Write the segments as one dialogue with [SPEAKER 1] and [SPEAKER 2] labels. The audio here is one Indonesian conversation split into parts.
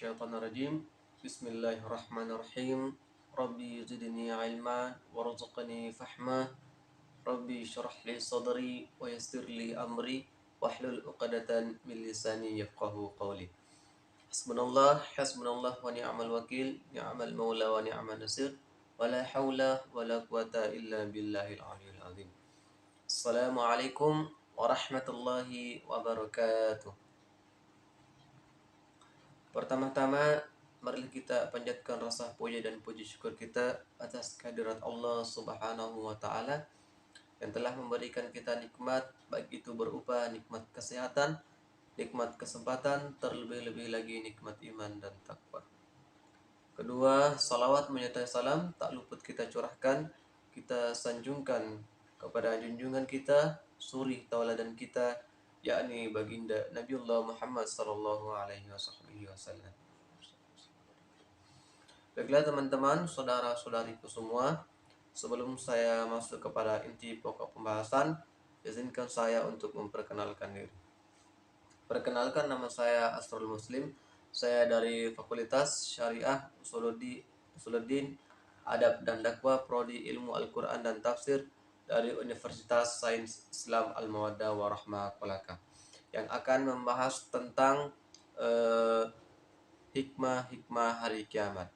[SPEAKER 1] minasyaitonir rajim. Bismillahirrahmanirrahim. Rabbi zidni ilma warzuqni fahma. Rabbi shrah li sadri wa yassir li amri wahlul 'uqdatam min lisani yafqahu qawli. Hasbunallah wa ni'mal wakil, ni'mal maula wa ni'man nasir. Wala haula wala quwata illa billahil aliyyil azim. Assalamualaikum warahmatullahi wabarakatuh. Pertama-tama, mari kita panjatkan rasa puja dan puji syukur kita atas kehadirat Allah Subhanahu wa taala yang telah memberikan kita nikmat, baik itu berupa nikmat kesehatan, nikmat kesempatan, terlebih-lebih lagi nikmat iman dan takwa. Kedua, salawat menyertai salam tak luput kita curahkan, kita sanjungkan kepada junjungan kita, suri tauladan kita, yakni baginda Nabiullah Muhammad sallallahu alaihi wasallam. Baiklah teman-teman, saudara-saudariku semua, sebelum saya masuk kepada inti pokok pembahasan, izinkan saya untuk memperkenalkan diri. Perkenalkan, nama saya Asrul Muslim. Saya dari Fakultas Syariah Usuluddin Adab dan Dakwah Prodi Ilmu Al-Quran dan Tafsir dari Universitas Sains Islam Al-Mawaddah Warahmah Kolaka, yang akan membahas tentang hikmah-hikmah hari kiamat.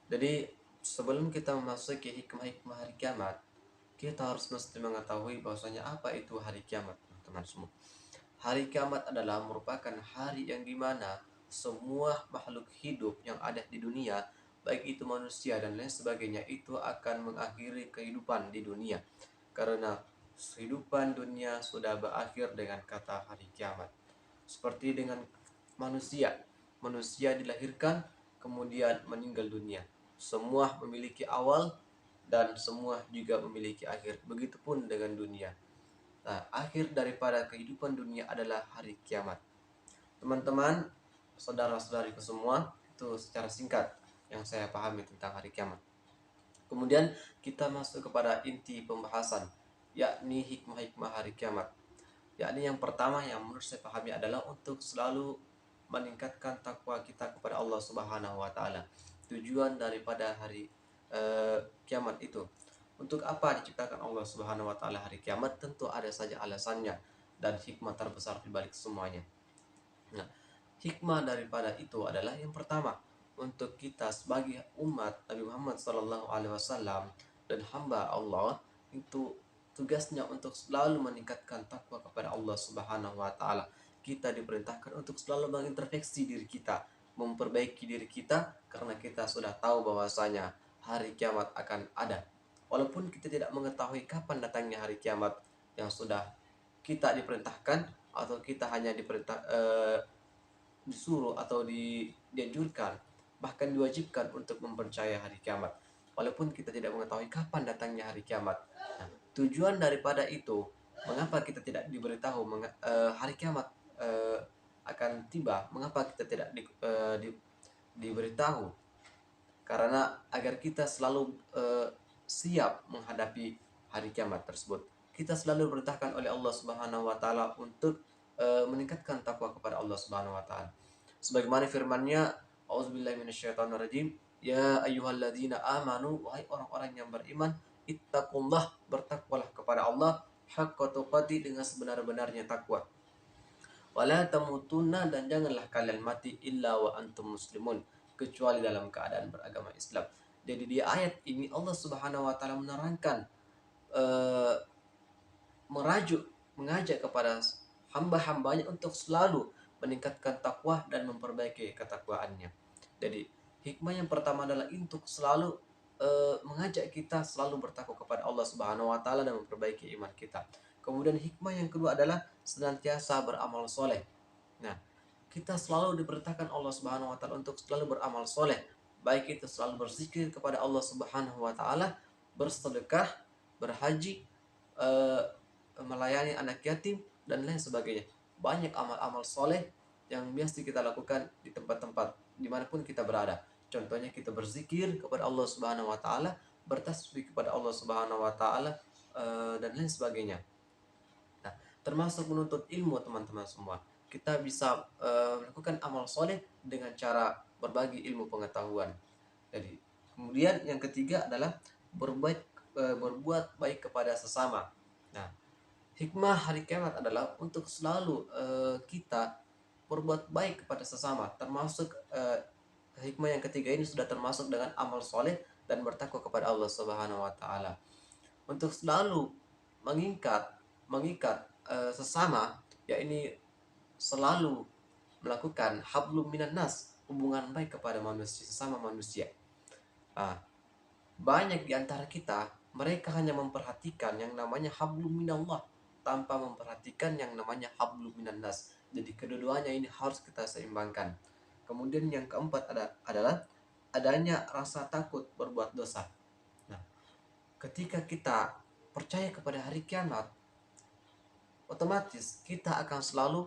[SPEAKER 1] Jadi sebelum kita memasuki hikmah-hikmah hari kiamat, kita harus mesti mengetahui bahwasanya apa itu hari kiamat, teman-teman semua. Hari kiamat adalah merupakan hari yang dimana semua makhluk hidup yang ada di dunia, baik itu manusia dan lain sebagainya, itu akan mengakhiri kehidupan di dunia. Karena kehidupan dunia sudah berakhir dengan kata hari kiamat. Seperti dengan manusia dilahirkan kemudian meninggal dunia. Semua memiliki awal dan semua juga memiliki akhir. Begitupun dengan dunia. Nah, akhir daripada kehidupan dunia adalah hari kiamat. Teman-teman, saudara-saudariku semua, itu secara singkat yang saya pahami tentang hari kiamat. Kemudian kita masuk kepada inti pembahasan, yakni hikmah-hikmah hari kiamat. Yakni yang pertama yang menurut saya pahami adalah untuk selalu meningkatkan takwa kita kepada Allah Subhanahu wa taala. Tujuan daripada hari kiamat itu, untuk apa diciptakan Allah Subhanahu wa taala hari kiamat? Tentu ada saja alasannya dan hikmah terbesar di balik semuanya. Nah, hikmah daripada itu adalah yang pertama, untuk kita sebagai umat Nabi Muhammad SAW dan hamba Allah, itu tugasnya untuk selalu meningkatkan takwa kepada Allah Subhanahu wa taala. Kita diperintahkan untuk selalu mengintrospeksi diri kita, memperbaiki diri kita, karena kita sudah tahu bahwasanya hari kiamat akan ada. Walaupun kita tidak mengetahui kapan datangnya hari kiamat, yang sudah kita diperintahkan atau kita hanya disuruh atau dianjurkan, bahkan diwajibkan untuk mempercayai hari kiamat, walaupun kita tidak mengetahui kapan datangnya hari kiamat. Nah, tujuan daripada itu, mengapa kita tidak diberitahu hari kiamat akan tiba? Mengapa kita tidak diberitahu? Karena agar kita selalu siap menghadapi hari kiamat tersebut. Kita selalu diperintahkan oleh Allah Subhanahu wa taala untuk meningkatkan takwa kepada Allah Subhanahu wa taala. Sebagaimana firman-Nya, A'udzubillahi minasyaitonirrajim, ya ayyuhalladzina amanu, wahai orang-orang yang beriman, ittaqullah, bertakwalah kepada Allah, haqqa tuqati, dengan sebenar-benarnya takwa. Wala tamutunna, dan janganlah kalian mati illa wa antum muslimun, kecuali dalam keadaan beragama Islam. Jadi di ayat ini Allah Subhanahu wa taala menerangkan, mengajak kepada hamba-hambanya untuk selalu meningkatkan takwa dan memperbaiki ketakwaannya. Jadi hikmah yang pertama adalah untuk selalu mengajak kita selalu bertakwa kepada Allah Subhanahu wa taala dan memperbaiki iman kita. Kemudian hikmah yang kedua adalah senantiasa beramal soleh. Nah, kita selalu diperintahkan Allah Subhanahu wa taala untuk selalu beramal soleh, baik itu selalu berzikir kepada Allah Subhanahu wa taala, bersedekah, berhaji, melayani anak yatim, dan lain sebagainya. Banyak amal-amal soleh yang biasa kita lakukan di tempat-tempat dimanapun kita berada. Contohnya kita berzikir kepada Allah Subhanahu wa taala, bertasbih kepada Allah Subhanahu wa taala, dan lain sebagainya. Nah, termasuk menuntut ilmu, teman-teman semua. kita bisa melakukan amal soleh dengan cara berbagi ilmu pengetahuan. Jadi kemudian yang ketiga adalah berbuat baik kepada sesama. Nah, hikmah hari kiamat adalah untuk selalu kita berbuat baik kepada sesama, termasuk hikmah yang ketiga ini sudah termasuk dengan amal soleh dan bertakwa kepada Allah Subhanahu wa taala. Untuk selalu mengikat mengikat sesama, yakni selalu melakukan hablum minan nas, hubungan baik kepada manusia, sesama manusia. Ah, banyak di antara kita, mereka hanya memperhatikan yang namanya hablum minallah tanpa memperhatikan yang namanya hablum minan nas. Jadi kedua-duanya ini harus kita seimbangkan. Kemudian yang keempat adalah adanya rasa takut berbuat dosa. Nah, ketika kita percaya kepada hari kiamat, otomatis kita akan selalu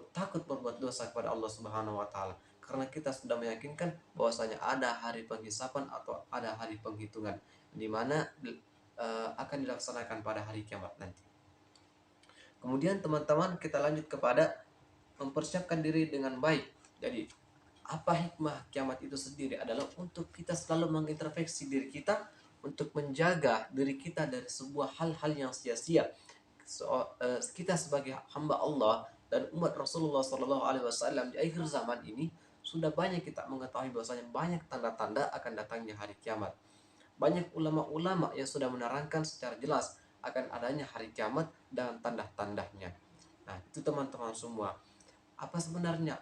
[SPEAKER 1] takut berbuat dosa kepada Allah Subhanahu wa taala, karena kita sudah meyakinkan bahwasanya ada hari penghisapan atau ada hari penghitungan di mana akan dilaksanakan pada hari kiamat nanti. Kemudian teman-teman, kita lanjut kepada mempersiapkan diri dengan baik. Jadi apa hikmah kiamat itu sendiri adalah untuk kita selalu mengintrospeksi diri kita, untuk menjaga diri kita dari sebuah hal-hal yang sia-sia. Kita sebagai hamba Allah dan umat Rasulullah SAW di akhir zaman ini sudah banyak kita mengetahui bahwasanya banyak tanda-tanda akan datangnya hari kiamat. Banyak ulama-ulama yang sudah menerangkan secara jelas akan adanya hari kiamat dan tanda-tandanya. Nah, itu teman-teman semua. Apa sebenarnya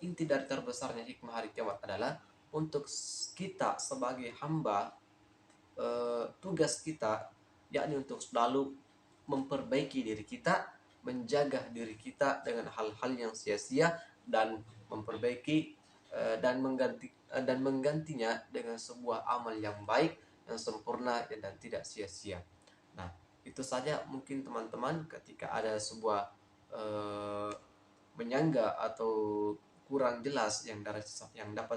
[SPEAKER 1] inti dari terbesarnya hikmah hari kiamat adalah untuk kita sebagai hamba, tugas kita yakni untuk selalu memperbaiki diri kita, menjaga diri kita dengan hal-hal yang sia-sia, dan memperbaiki dan menggantinya dengan sebuah amal yang baik, yang sempurna dan tidak sia-sia. Nah, itu saja mungkin teman-teman, ketika ada sebuah menyangga atau kurang jelas yang dapat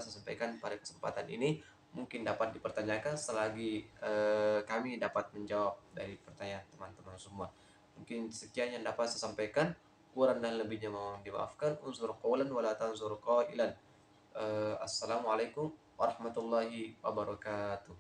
[SPEAKER 1] saya sampaikan pada kesempatan ini, mungkin dapat dipertanyakan selagi kami dapat menjawab dari pertanyaan teman-teman semua. Mungkin sekian yang dapat saya sampaikan, kurang dan lebihnya mohon dimaafkan. Unsur qawlan wala tanzur qailan. Assalamualaikum warahmatullahi wabarakatuh.